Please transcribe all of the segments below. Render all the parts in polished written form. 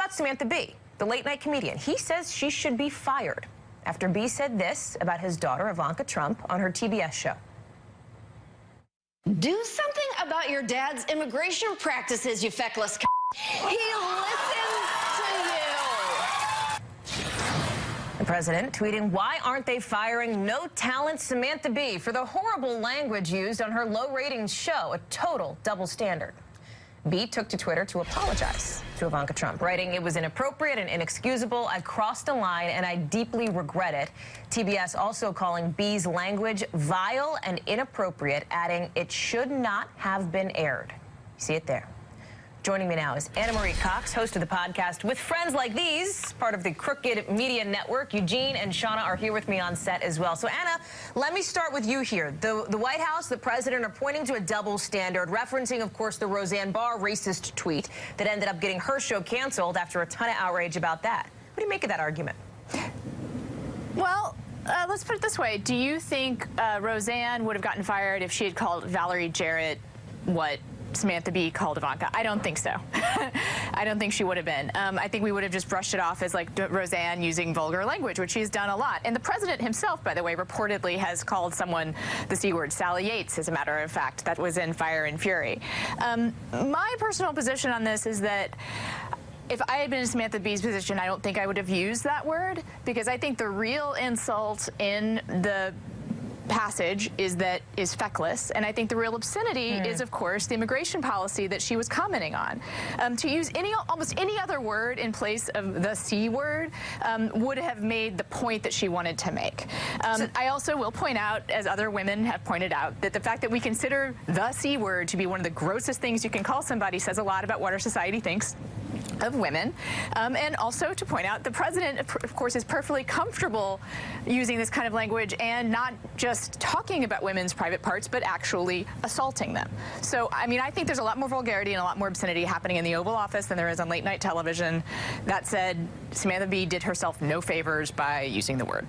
about Samantha Bee, the late-night comedian? He says she should be fired after Bee said this about his daughter, Ivanka Trump, on her TBS show. Do something about your dad's immigration practices, you feckless c***. He listens to you. The president tweeting, why aren't they firing no-talent Samantha Bee for the horrible language used on her low-ratings show, a total double standard. Bee took to Twitter to apologize to Ivanka Trump, writing, it was inappropriate and inexcusable. I crossed a line and I deeply regret it. TBS also calling Bee's language vile and inappropriate, adding it should not have been aired. See it there. Joining me now is Anna Marie Cox, host of the podcast With Friends Like These, part of the Crooked Media Network. Eugene and Shauna are here with me on set as well. So, Anna, let me start with you here. The White House, the president are pointing to a double standard, referencing, of course, the Roseanne Barr racist tweet that ended up getting her show canceled after a ton of outrage about that. What do you make of that argument? Well, let's put it this way. Do you think Roseanne would have gotten fired if she had called Valerie Jarrett what Samantha Bee called Ivanka? I don't think so. I don't think she would have been. I think we would have just brushed it off as like Roseanne using vulgar language, which she's done a lot. And the president himself, by the way, reportedly has called someone the C word, Sally Yates, as a matter of fact. That was in Fire and Fury. My personal position on this is that if I had been in Samantha Bee's position, I don't think I would have used that word, because I think the real insult in the passage is feckless, and I think the real obscenity is, of course, the immigration policy that she was commenting on. To use almost any other word in place of the C word would have made the point that she wanted to make. I also will point out, as other women have pointed out, that the fact that we consider the C word to be one of the grossest things you can call somebody says a lot about what our society thinks of women. And also to point out, the president, of course, is perfectly comfortable using this kind of language and not just talking about women's private parts, but actually assaulting them. So, I mean, I think there's a lot more vulgarity and a lot more obscenity happening in the Oval Office than there is on late night television. That said, Samantha Bee did herself no favors by using the word.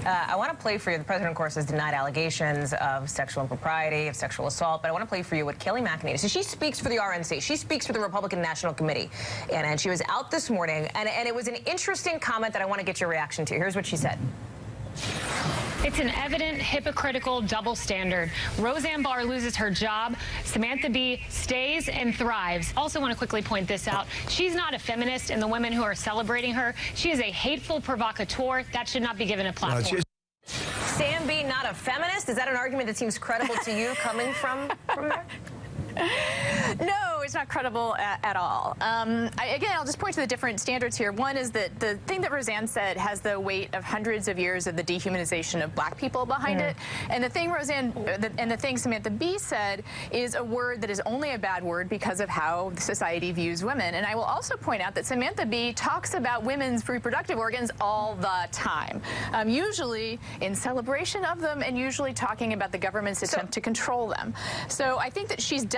I want to play for you. The president, of course, has denied allegations of sexual impropriety, of sexual assault, but I want to play for you what Kayleigh McEnany. So she speaks for the RNC. She speaks for the Republican National Committee. And she was out this morning, and it was an interesting comment that I want to get your reaction to. Here's what she said. It's an evident hypocritical double standard. Roseanne Barr loses her job. Samantha Bee stays and thrives. Also want to quickly point this out. She's not a feminist, and the women who are celebrating her, she is a hateful provocateur. That should not be given a platform. Sam Bee, not a feminist? Is that an argument that seems credible to you coming from there? No, it's not credible at all. Again, I'll just point to the different standards here. One is that the thing that Roseanne said has the weight of hundreds of years of the dehumanization of black people behind it. And the thing Samantha Bee said is a word that is only a bad word because of how society views women. And I will also point out that Samantha Bee talks about women's reproductive organs all the time, usually in celebration of them and usually talking about the government's attempt to control them. So I think that she's definitely